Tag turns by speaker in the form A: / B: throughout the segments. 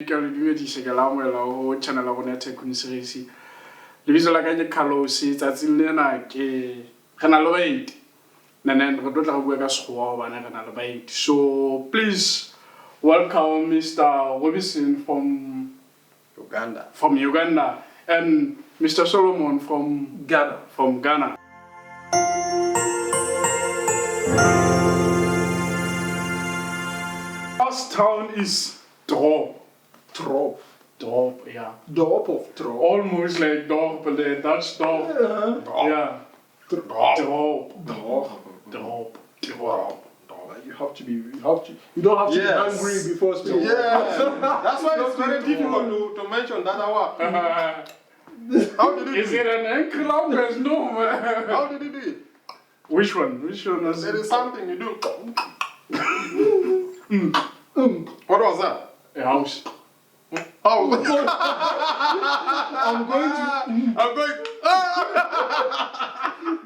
A: Dumedise ke la moela ho channel ya rona TYCOONseries. Lebitso la ka ke Carlos tsatsing lena ke re na le baeti. Nene re tlo tla go bua ka sekgowa bana re na le baeti. So please welcome Mr. Robinson from Uganda and Mr. Solomon from Ghana. First town is Drop, yeah.
B: Dorp of Drop.
A: Almost like Dorp, the Dutch Dorp. Yeah. Drop.
B: You don't have to be hungry before speaking.
C: Yeah. That's why it's very difficult to mention that word. How did you do
A: Is it an anchor language? No.
C: How did you do it?
A: Which one? Which one was
C: There
A: it?
C: is something you do. What was that?
A: A house.
C: Oh.
B: I'm going.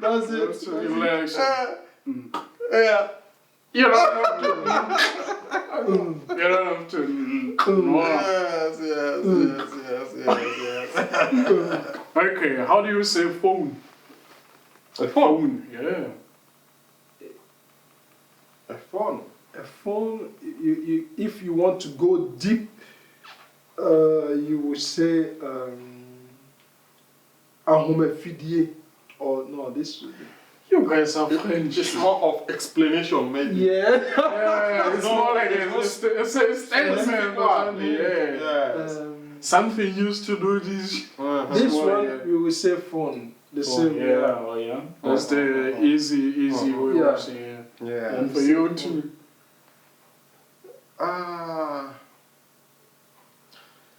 B: That's it.
A: So relax.
C: Yeah.
A: You don't have to. You don't have to. No.
C: Yes.
A: Okay, how do you say phone?
C: A phone.
A: Yeah.
C: A phone.
B: A phone. You if you want to go deep, you will say ahomefidie or no this.
A: You guys are French.
C: It's more of explanation, maybe.
A: Yeah, it's more like a statement or something. Yeah. Something used to do this.
B: This one we will say phone. The same.
A: Yeah. That's the easy way of saying it.
C: Yeah.
A: And for you too.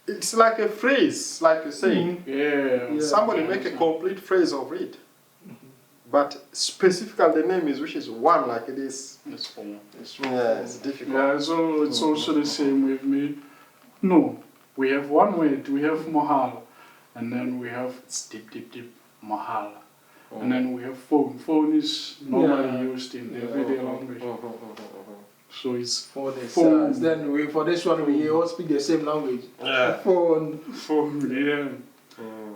C: It's like a phrase, like you say.
A: Yeah.
C: Somebody make a complete phrase of it. But specifically the name is which is one like it is.
A: It's phone.
C: It's difficult.
A: Yeah, so it's also the same with me. No. We have one word, we have mahal. And then we have deep mahal. And then we have phone. Phone is normally used in everyday language. So it's
B: phone. Then for this one we all speak the same language.
C: Yeah.
B: Phone,
A: yeah.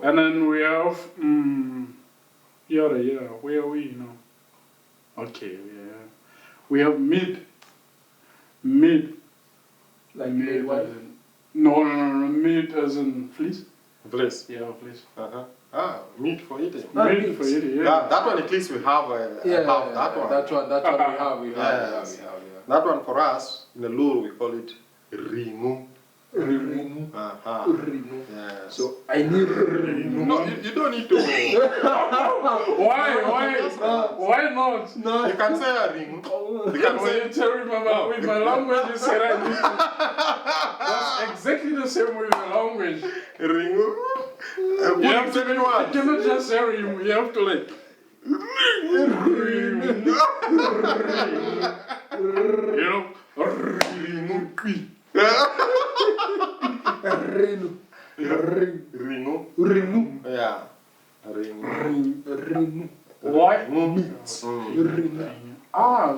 A: And then we have where are we now? Okay, yeah. We have mid.
B: Like
A: mid
B: what?
A: as in, no, mid as in fleece.
C: Fleece.
A: Yeah, fleece.
C: Meat for eating.
A: Meat for eating, yeah.
C: That one at least we have. That one.
B: That one we have.
C: That one for us in the Lure we call it ringu.
B: Ringu.
C: Yes.
B: So I need ringu.
C: No, you don't need to.
A: Why not?
C: No, you can say a ringu. You can say
A: it. Remember, with my language, you said I need to. That's exactly the same with my language.
C: Ringu.
A: You have to. You cannot just say ringu. You have to like. You know, ringu.
B: Ringu.
C: Yeah.
B: Ringu.
A: Why?
B: Ringu.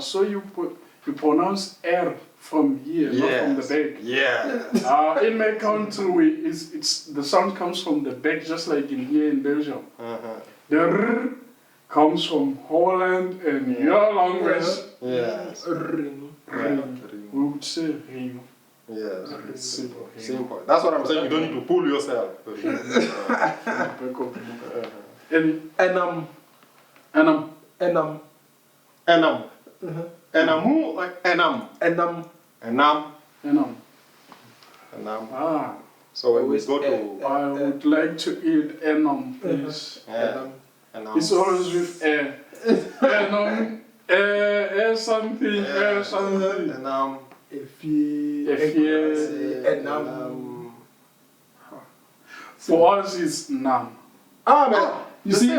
A: So you pronounce R from here, not from the back.
C: Yeah.
A: In my country, it's the sound comes from the back, just like in here in Belgium. The R comes from Holland and your language.
C: Yes.
B: Ringu.
A: We would say ring.
C: Yes.
A: It's simple.
C: Simple. That's what I'm saying. You don't need to pull yourself.
A: Enam.
C: Enamu like enam. So when we go to
A: I would like to eat enam, please.
C: Enam.
A: It's always with air. Enam. Something.
C: Enam.
B: Enam.
A: For us, it's nam.
B: Man. You see?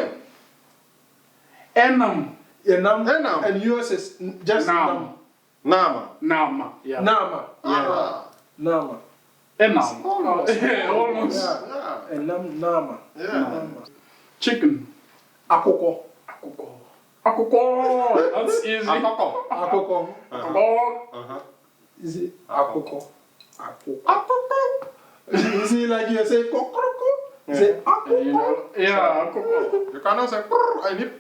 A: Enam.
B: Enam. And yours is just
A: Nam.
C: Nama.
A: Yeah.
B: Nama. Nama.
A: Enam. Almost.
B: Enam. Nama.
A: Chicken.
B: Akoko.
A: That's easy.
B: Akoko.
A: Akoko.
B: Is it akoko?
C: Akoko.
B: like you say kokroko. You say
A: And you know, yeah, coco.
C: You cannot say, I need.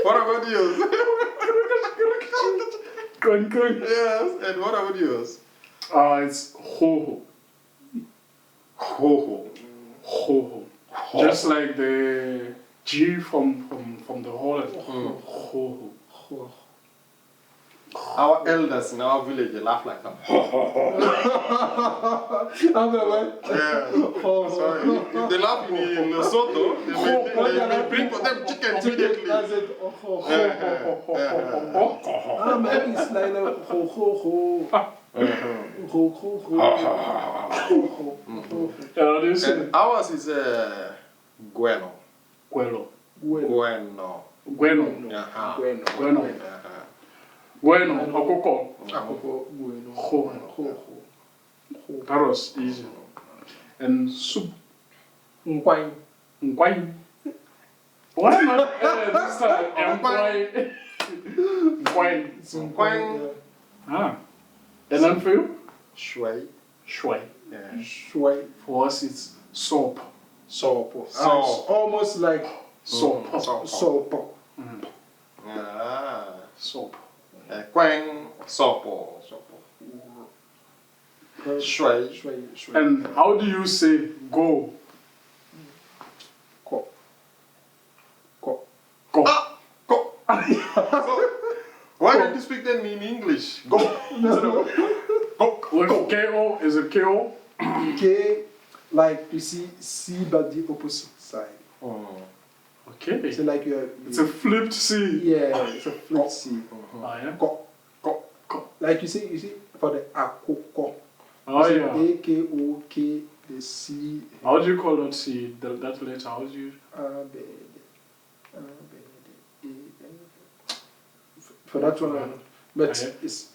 C: What about yours?
A: Kun.
C: Yes, and what about yours?
A: It's ho
C: Ho
A: ho. Just like the G from the Holland. Ho ho.
C: Our elders in our village, they laugh like that. Yeah. Sorry. If they laugh in Lesotho, they bring for them chicken immediately.
B: That's it. Maybe it's like a ho.
C: And ours is Gueno.
A: Guelo.
C: Gueno.
A: Bueno, akoko.
B: Bueno.
A: Ho. That was easy. And soup.
B: Nkwai.
A: Why not this time? Nkwai. Ah. And then for you?
C: Shui. Yeah.
B: Shui.
A: For us, it's soap.
B: Soap. Almost like
A: Soap.
B: soap.
C: Ah.
A: Soap.
C: Quang. Sopo. Shui.
A: And how do you say go?
B: Ko.
A: Go.
C: Go. So, why don't you speak then in English? Go.
A: With KO is a KO.
B: K, like you see C but the opposite side.
A: Okay.
B: So like
A: It's a flipped C.
B: yeah, it's a flip C.
A: Ah, yeah.
B: Ko. Like you see for the akoko.
A: Oh, yeah.
B: A-K-O-K, the C.
A: How do you call that C? That letter, how do you?
B: For that one, but
A: Okay.
B: it's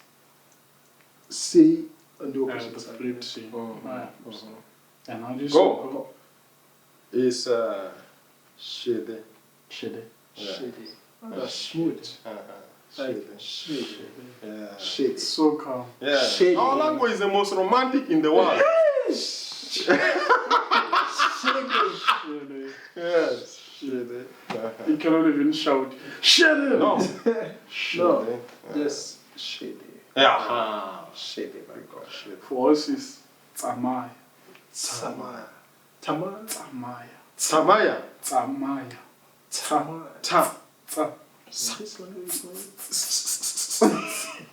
B: C on the opposite
A: The
B: side.
A: flipped C. Ah, yeah. And how do you say
C: Go.
A: go?
C: Is Shede.
A: Shede.
C: Yeah.
B: Shady. That's smooth. Like shady.
C: Yeah.
B: Shady.
A: It's so calm.
C: Yeah.
B: Shade.
C: Our language is the most romantic in the world.
A: Shede.
C: Yes. Shede.
A: You cannot even shout. Shede.
C: No.
B: No, just shady.
C: Yeah.
B: Shady, my God. Shady.
A: For us, it's Tsamaya.
B: Tamaya. Tamaya.
A: Tsamaya.
C: Samaya.
A: Tsamaya.
B: Tamaya.
C: Ta.
B: This language is called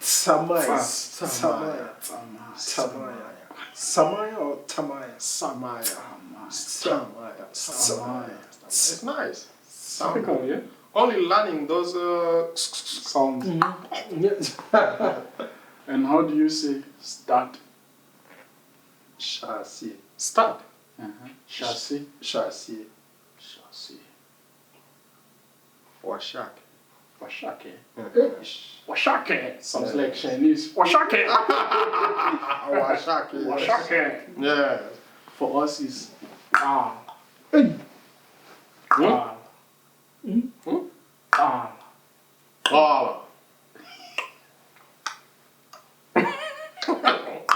B: Tamaya. Tamaya. Tamaya. Samaya or Tamaya?
C: Samaya.
A: Samaya.
C: Samaya. It's nice.
A: Typical, yeah?
C: Only learning those
A: Sounds.
B: Yes.
A: And how do you say start?
B: Chassis.
C: start.
A: Chassis.
B: Chassis.
A: Chassis.
C: Washak.
A: Washake.
B: Eish.
A: Washake. Sounds like Chinese. Washake.
C: Washak. Yes.
A: Washake.
C: Yeah.
A: For us is ah.
B: Hey.
A: Ah. Ah.
C: All.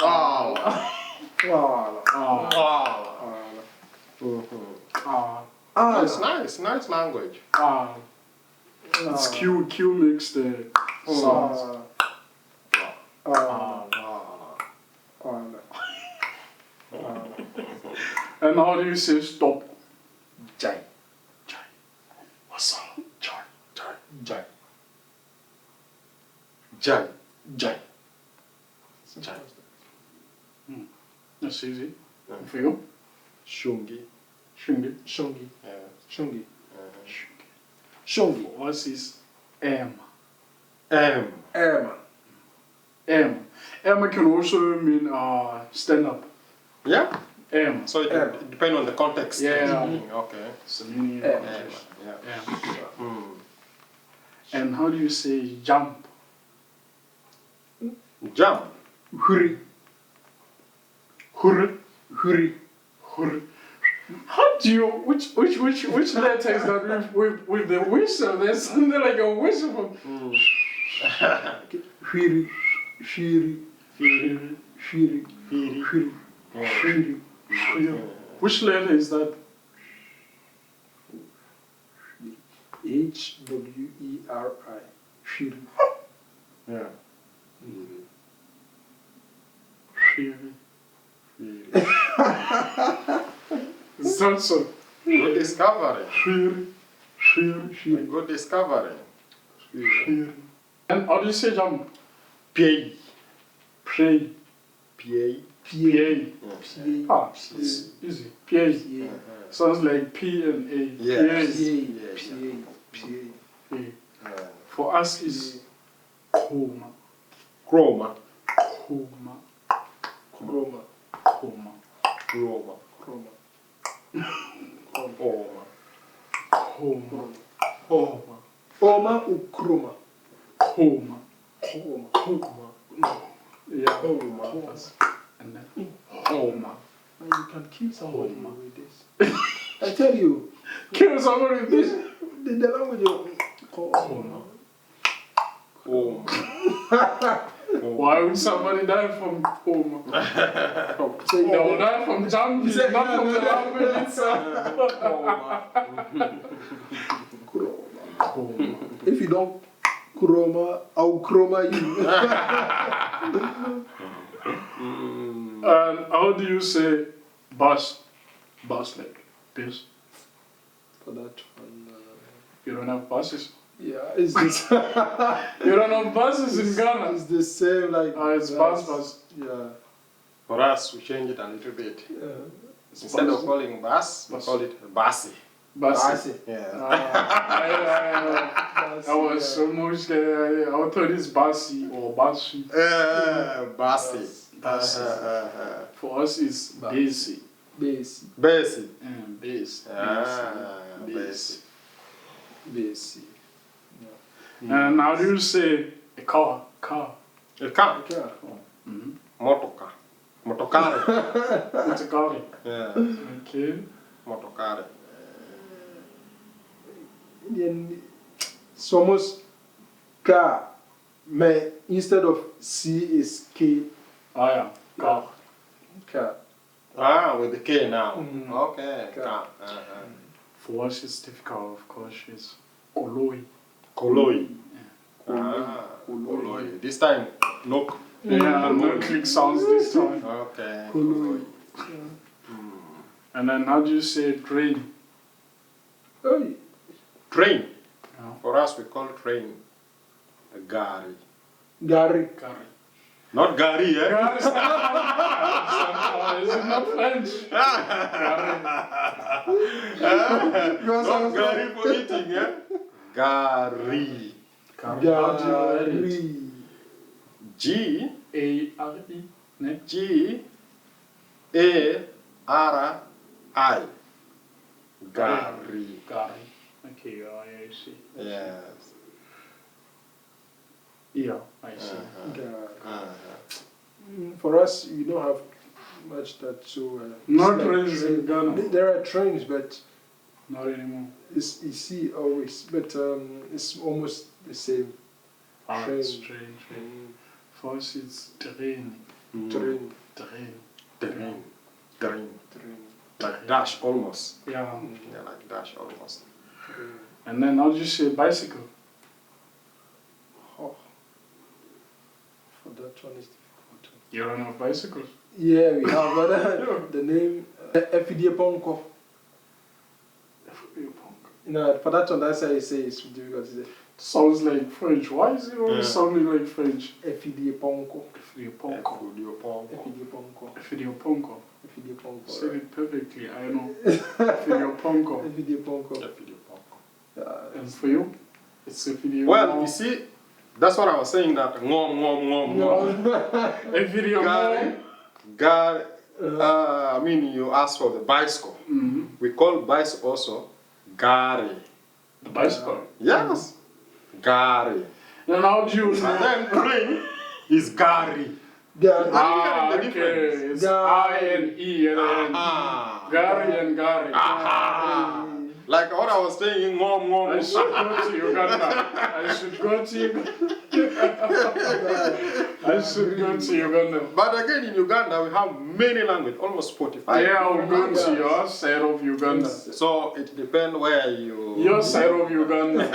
C: All.
B: Wow.
A: Ah.
C: All.
A: Ah.
B: Ah.
C: It's nice. Nice language.
A: Ah. It's Q. Q makes the sounds.
B: Ah.
A: And how do you say stop?
C: Jai.
A: Jai. What's up? Jai. Jai.
C: Jai. Jai.
A: Jai. Jai. That's easy. For you?
C: Shungi.
A: Shungi.
B: Shongi.
C: Yeah.
B: Shongi.
A: Shungi.
B: Shongi.
A: For us is M.
C: M.
B: Emma.
A: M. M can also mean stand up.
C: Yeah.
A: M.
C: So it depends on the context.
A: Yeah.
C: Okay.
A: It's the meaning
B: M.
A: of it.
C: Yeah.
A: M. And how do you say jump?
C: Jump.
B: Huri.
A: Hurry.
B: Huri.
A: Hurry. How do you which letter is that with the whistle? There's something like a whistle.
B: Huri. Shiri. Shiri.
A: Which letter is that?
B: H-W-E-R-I. Shiri.
C: Yeah.
A: Sounds so.
C: Good discovery.
B: Shiri.
C: Good discovery.
A: And how do you say jump?
C: Pay.
A: Pray.
C: Pay.
A: P-A. Ah, it's easy. P-A.
B: P-A.
A: Sounds like P and A.
C: Yes.
A: P-A. For us is Koma.
C: Chroma.
A: Koma.
B: Chroma.
A: Koma.
C: Chroma.
B: Chroma.
C: Oma.
A: Koma. Koma.
B: Oma ou chroma?
A: Koma.
B: Chroma.
A: Yeah.
B: Koma.
A: And then Koma.
B: Man, you can kill somebody with this. I tell you,
A: Kill somebody with this.
B: the language of
A: Koma.
C: Oma.
A: Why would somebody die from Koma?
B: Say
A: They will die from jumping, not from the language itself. Koma.
B: If you don't chroma, I'll chroma you.
A: And how do you say bus? Bus like this.
B: For that one,
A: You don't have buses.
B: yeah, it's this.
A: You don't have buses in Ghana.
B: It's the same like.
A: It's bus.
B: Yeah.
C: For us, we change it a little bit. Instead
A: bus.
C: of calling bus, we
A: Bus.
C: call it basi.
A: Buses.
C: Yeah.
A: I was so much scared. I thought it's Basi or Bashi.
C: Basi.
A: For us, it's Basi.
B: Base.
C: Basi.
A: Base.
C: Basi.
B: Base.
A: And how do you say a car? Car.
C: A car.
B: Okay.
C: Motoka. Motokare.
A: It's a car.
C: Yeah.
A: Okay.
C: Motokare.
B: Somos K, mais instead of C is K.
A: Ah, yeah. Car.
B: K.
C: With the K now. Okay.
B: Car.
A: For us, it's difficult, of course. It's Koloi.
C: Koloi.
B: Koloi.
C: This time, no.
A: Yeah, no click sounds this time.
C: Okay.
B: Koloi.
A: And then how do you say train?
B: Hey.
C: Train.
A: Yeah.
C: For us, we call train gari.
B: Gary.
A: Gari.
C: Not gari, eh?
A: Gari is not French.
C: Not gari for eating, eh? Gari.
B: Gary.
A: G-A-R-I. Ne?
C: G-A-R-I. Gari.
A: Gari. Okay, I see.
C: Yes.
A: Yeah, I see.
B: For us, we don't have much that so.
A: Not
B: it's like
A: trains in Ghana.
B: There are trains, but
A: Not anymore.
B: it's easy always. But it's almost the same.
A: Ah,
B: Train.
A: it's strange. For us, it's train.
B: Train.
A: Train.
C: Train. Train.
B: Train.
C: Like dash almost.
A: Yeah.
C: Yeah, like dash almost.
A: And then how do you say bicycle?
B: Oh. For that one is difficult.
A: You don't have bicycles?
B: Yeah, we have but the name FD Ponko. No, for that one, that's how you say it's difficult to say.
A: Sounds like French. Why is it always sounding like French?
B: FD Ponko.
A: Fidio Ponko.
B: FD Ponko.
A: Fidio Ponko.
B: FD Ponko.
A: Said it perfectly, I know. Fidio Ponko.
B: FD Ponko.
A: And for you? It's a video.
C: Well, you see, that's what I was saying that
A: A video.
C: Gari. I mean, you asked for the bicycle. We call bicycle also gari.
A: The bicycle.
C: Yes. Gari.
A: And how do you
C: And then train is gari.
B: Gary.
A: Ah,
C: the
A: okay.
C: difference.
A: It's I and E and then Gary and Gary.
C: Like what I was saying, mom.
A: I should go to Uganda. I should go to Uganda.
C: But again, in Uganda, we have many languages, almost 45.
A: Yeah, I'll go to your side of Uganda.
C: So it depends where you...
A: Your side of Uganda.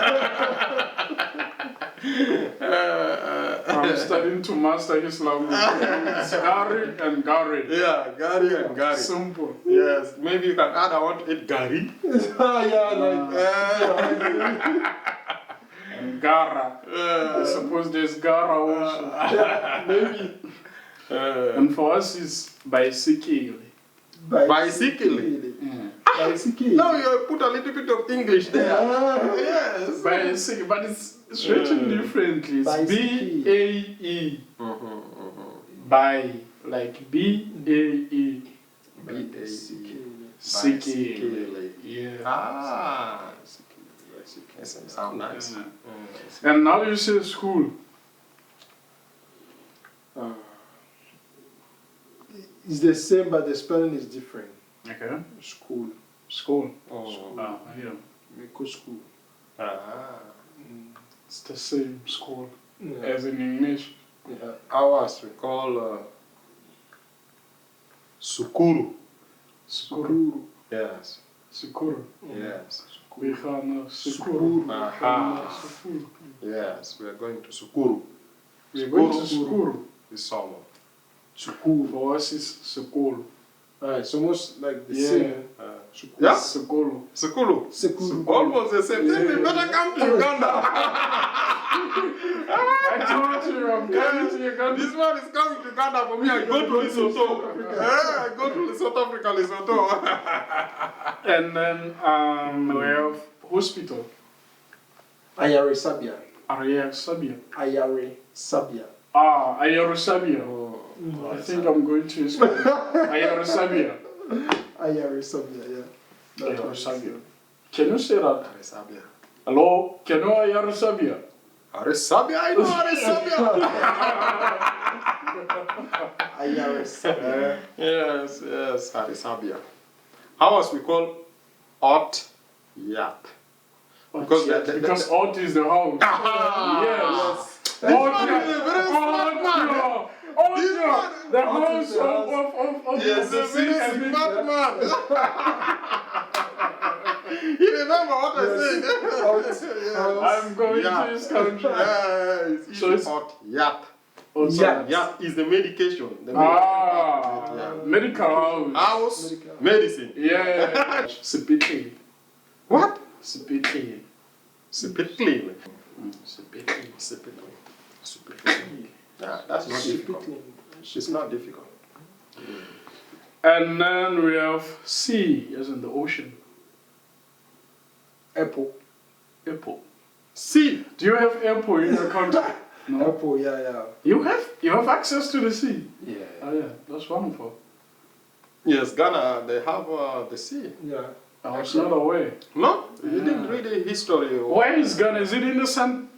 A: I'm studying to master his language. It's Gary and Gary.
C: Yeah, Gary and Gary.
A: Simple.
C: Yes, maybe you can add, I want to eat Gary.
A: And Gara. I suppose there's Gara also.
B: Maybe.
A: And for us, it's bicycle.
C: Bicycle.
B: Bicycle.
C: Now you put a little bit of English there. Yes.
A: Bicycle, but it's written differently. It's B-A-E. By, like B-A-E. Bicycle. Yeah.
C: Ah. Sound nice.
A: And now you say school.
B: It's the same, but the spelling is different.
A: Okay.
B: School.
A: School.
C: Oh.
A: Yeah.
B: We call school.
A: It's the same school
B: Yeah.
A: as in English.
B: Yeah.
C: Ours we call Sukuru.
A: Sukuru.
C: Yes.
A: Sukuru.
C: Yes.
A: We have Sukuru.
C: Aha.
A: Sukuru.
C: Yes, we are going to Sukuru.
A: We're going to Sukuru.
C: This summer.
B: Sukuru.
A: For us, it's Sukuru.
B: It's almost like the
A: Yeah.
B: same.
C: Yeah?
A: Sukuru.
C: Sukuru.
B: Sukuru.
C: Almost the same. Then we better come to Uganda.
A: I told you, I'm coming to Uganda.
C: This one is coming to Uganda for me. I go to Lesotho. I go to South Africa, Lesotho.
A: And then we have hospital.
B: Ayare Sabia.
A: Area Sabia.
B: Ayare Sabia.
A: Ayaro Sabia. I think I'm going to school. Ayaro Sabia.
B: Ayare Sabia, yeah.
A: Ayaro Sabia. Can you say that?
C: Aresabia.
A: Hello? Can you Ayaro Sabia?
C: Aresabia, I know Aresabia.
B: Ayare Sabia.
C: Yes, Aresabia. How else we call Ot Yap? Because
A: Because out is the house. Yes.
C: This one is a very smart man.
A: The house of
C: Yes,
A: the
C: a very smart man. You remember what I said?
A: I'm going to this country.
C: So it's Ot Yap.
A: Yap.
C: Yap is the medication.
A: Medical house.
C: House medicine.
A: Yeah. Sipitli.
C: What?
A: Sipitli.
C: Sipitli.
A: Sipitli.
C: That's not difficult. It's not difficult.
A: And then we have sea, as in the ocean.
B: Apple.
A: Apple.
C: Sea.
A: Do you have apple in your country? No.
B: Apple, yeah.
A: You have access to the sea.
B: Yeah.
A: Oh yeah, that's wonderful.
C: Yes, Ghana, they have the sea.
B: Yeah.
A: I was not aware.
C: No? You didn't read the history.
A: Where is Ghana? Is it in the sun?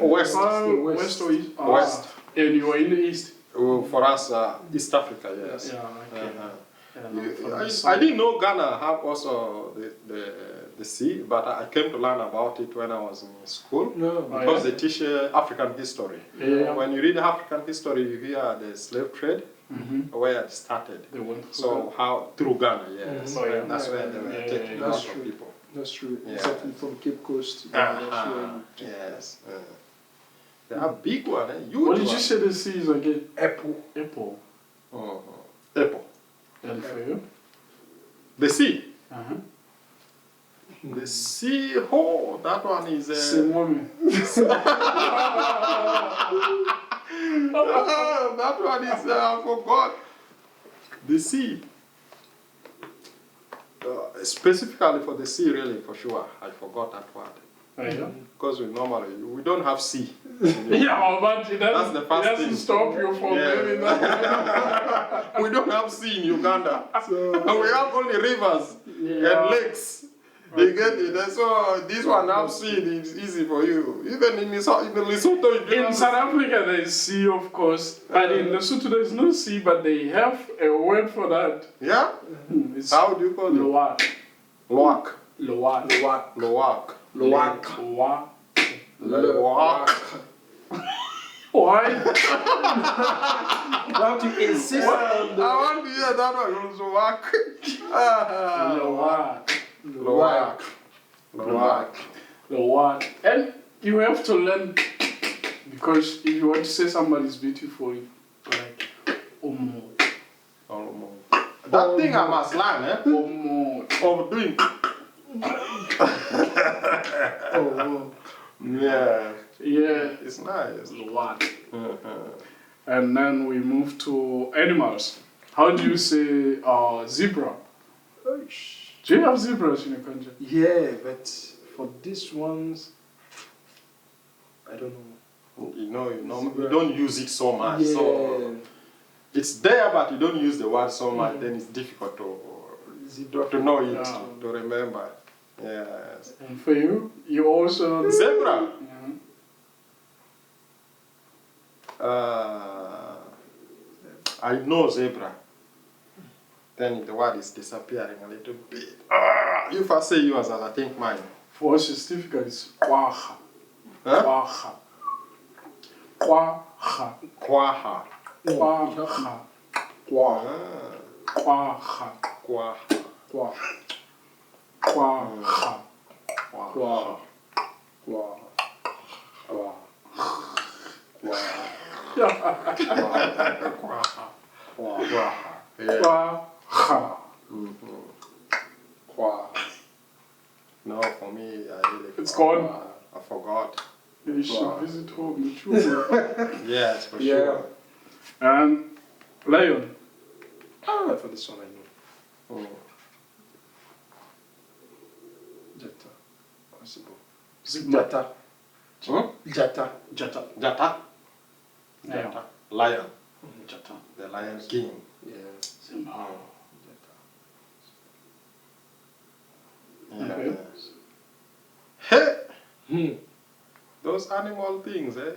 C: West.
A: West or east?
C: West.
A: And you are in the east?
C: For us, East Africa, yes.
A: Yeah, okay.
C: I didn't know Ghana have also the sea, but I came to learn about it when I was in school.
B: No.
C: Because they teach African history.
A: Yeah.
C: When you read African history, you hear the slave trade, where it started.
A: They went
C: So how through Ghana, yes.
A: Oh, yeah.
C: That's where they were taking a lot of people.
B: That's true.
C: Yeah.
B: Exactly from Cape Coast to Ghana. That's where
C: Yes. They are big one, huge
A: What did
C: one.
A: you say the sea is again?
B: Apple.
A: Apple.
C: Apple.
A: And for you?
C: The sea.
A: Uh-huh.
C: The sea, that one is...
A: Same woman.
C: that one is, I forgot. The sea. Specifically for the sea, really, for sure. I forgot that word.
A: Yeah.
C: Because we don't have sea.
A: Yeah, but
C: That's the first
A: it doesn't
C: thing.
A: stop you from living that.
C: We don't have sea in Uganda.
B: So,
C: And we have only rivers and lakes. They get it. And so this one have sea, it's easy for you. Even in Lesotho, you
A: In South Africa, there is sea, of course. But in Lesotho, there is no sea, but they have a word for that.
C: Yeah?
A: It's
C: How do you call it?
A: Loak.
C: Loak.
A: Loak.
C: Loak.
B: Loak.
C: Loak.
A: Why?
B: Why don't you insist on
C: I want to hear that one. Loak.
A: Loak.
C: Loak.
A: Loak. And you have to learn, because if you want to say somebody's beautiful, like Omo.
C: That thing I must learn, eh?
A: Omo.
C: Of doing. Yeah.
A: Yeah.
C: It's nice.
A: Loak. And then we move to animals. How do you say zebra? Do you have zebras in your country?
B: Yeah, but for these ones, I don't know.
C: You don't use it so much.
B: Yeah.
C: So it's there, but you don't use the word so much. Then it's difficult to know it, to remember. Yes.
A: And for you, you also
C: Zebra.
A: Yeah.
C: I know zebra. Then the word is disappearing a little bit. If I say yours, I think mine.
A: For us, it's difficult. It's kwaha.
C: Huh?
A: Kwaha. Kwaha.
C: Kwaha.
A: Kwaha.
B: Kwaha.
A: Kwaha.
C: Kwaha.
B: Kwaha.
A: Kwaha.
B: Kwaha. Kwaha. Kwaha.
C: Kwaha. Yeah.
A: Kwaha.
B: Kwaha.
C: No, for me, I really.
A: It's gone.
C: I forgot.
A: You should visit home.
C: Yes, for
B: Yeah.
C: sure.
A: And lion.
B: For this one I know. Jata. Possible.
A: Zebra.
B: Jata.
A: Jata.
C: Jata.
A: Lion.
C: Lion.
A: Jata.
C: The Lion King.
B: Yeah.
A: Simba.
C: Yeah.
A: Okay.
C: Hey! Those animal things, eh?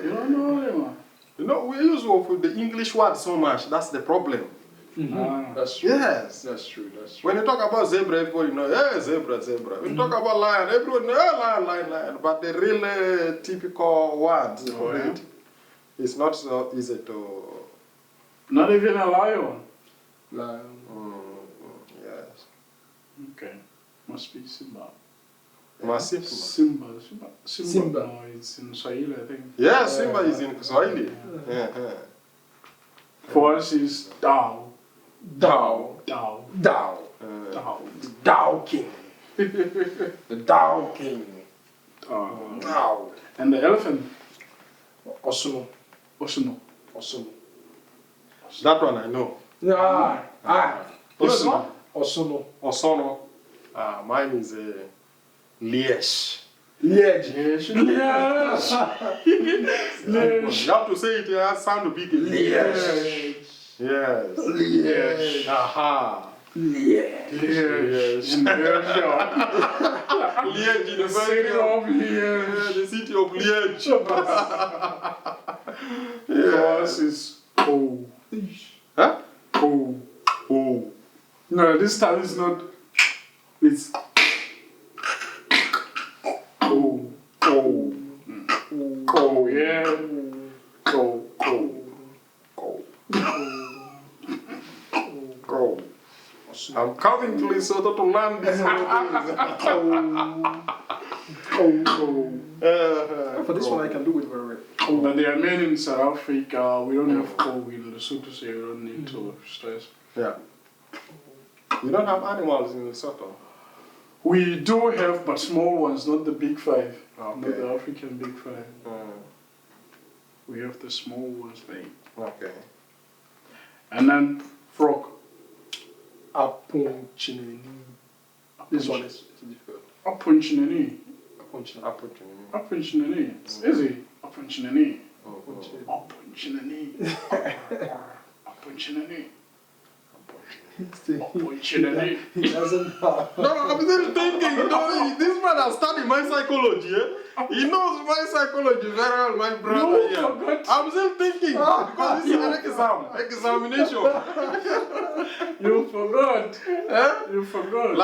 A: You don't know them.
C: You know, we use the English word so much. That's the problem.
B: That's true.
C: Yes.
B: That's true. That's true.
C: When you talk about zebra, everybody knows, yeah, zebra, zebra. When you talk about lion, everyone knows, yeah, lion, lion, lion. But the really typical words for it, it's not so easy to...
A: Not even a lion.
B: Lion.
C: Yes.
A: Okay. Must be Simba.
C: Massive.
A: Simba.
B: Simba.
A: No, it's in Swahili, I think.
C: Yeah, Simba is in Swahili. Yeah.
A: For us, it's Dao.
B: Dao.
A: Dao.
B: Dao.
A: Dao.
B: Dao King. The Dao King. Dao.
A: And the elephant?
B: Osono.
A: Osuno.
B: Osono.
C: That one I know.
B: Osono. Osono.
C: Osono. Mine is Liège.
B: Liège.
A: Yes.
C: You have to say it, sound big.
B: Liège.
C: Yes.
B: Liège.
C: Aha.
B: Liège.
C: Yes.
A: In Belgium.
C: Liège,
A: The city of Liège.
C: the city of Liège.
A: For us, it's O.
C: Huh?
A: O.
C: Oh.
A: No, this time it's not. It's O.
C: Oh.
A: O, yeah. O.
C: Go. I'm coming to Lesotho to learn these
B: For this one I can do it very well.
A: But there are many in South Africa. We don't have O in Lesotho, so you don't need to stress.
C: Yeah. You don't have animals in Lesotho?
A: We do have, but small ones, not the big five.
C: Okay.
A: Not the African big five. We have the small ones, mate.
C: Okay.
A: And then frog.
B: Apunchinini. This one is difficult.
A: Apunchinini.
C: Opportunity.
A: It's easy. Apunchinini.
B: Apunchinini.
A: Apunchinini.
B: He doesn't have.
C: No, I'm still thinking. No, this man has studied my psychology. Eh? He knows my psychology very well, my brother.
A: No,
C: Yeah.
A: forgot.
C: I'm still thinking because this is an examination.
A: You forgot.
C: Eh?
A: You forgot.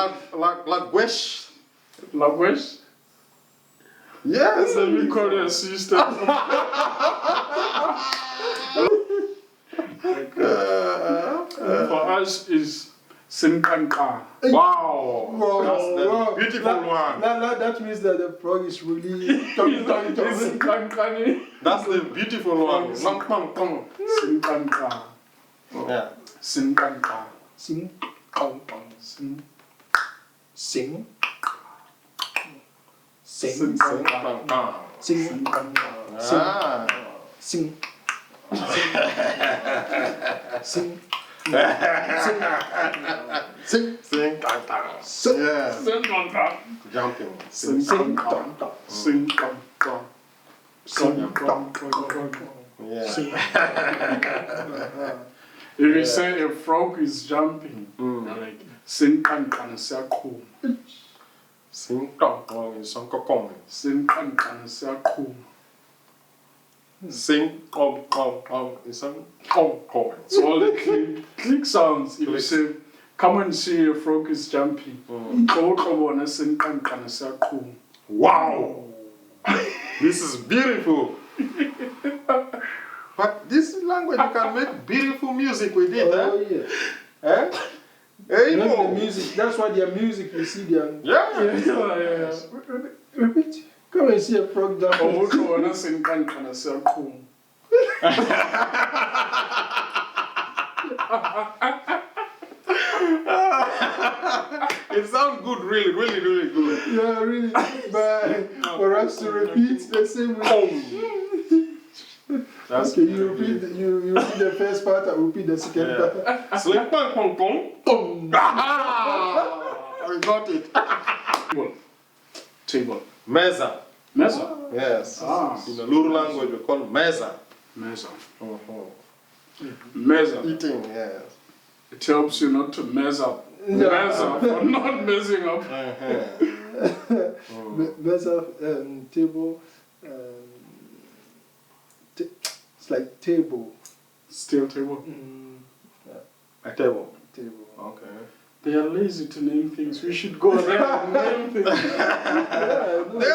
C: Language.
A: Language?
C: Yes.
A: Let me call your sister. For us is Sinkanka.
C: Wow.
B: Wow,
C: That's the
B: wow.
C: beautiful one.
B: That means that the frog is really talking.
A: Sinkankani.
C: That's the beautiful one. Come.
A: Sinkanka.
C: Yeah.
A: Sinkanka.
B: Sing,
A: Sin.
B: sing,
A: Sinkanka.
B: sing,
A: Sinkanka.
C: Ah.
B: sing, sing,
C: Sing.
B: sing.
C: Yeah.
A: Sinkanka.
C: Jumping.
A: Sinkanka. Sinkanka. Sinkanka.
C: Yeah.
A: If you say a frog is jumping, you're like Sinkanka Siakum.
C: Sing. Kong. Song kong.
A: Sinkanka Siakum.
C: Sing. Kong. Song kong.
A: So all the click sounds, if you say, come and see a frog is jumping, go on a Sinkanka Siakum.
C: Wow. This is beautiful. But this language, you can make beautiful music with it,
B: Oh
C: eh?
B: yeah.
C: Eh? Hey,
B: You know
C: no.
B: the music. That's why their music. You see their.
C: Yeah.
B: Repeat. Come and see a frog
A: Go
B: dance.
A: on a Sinkanka Siakum.
C: It sounds good, really good.
B: Yeah, really. But for us to repeat the same way.
C: That's
B: Okay, you repeat the first part. I repeat the second part.
C: Slip kong kong. Ah, we got it.
A: Table.
C: Meza.
A: Mesa.
C: Yes.
A: Ah.
C: In the Luru language, we call meza.
A: Mesa.
C: Uh-huh.
A: Mesa.
C: Eating, yes.
A: It helps you not to mess up.
B: Yeah.
A: Mess up or not messing up.
C: Uh-huh.
B: Mesa, table. It's like table.
A: Still table.
C: A table.
B: Table.
C: Okay.
A: They are lazy to name things. We should go there and name things.
B: Yeah, no.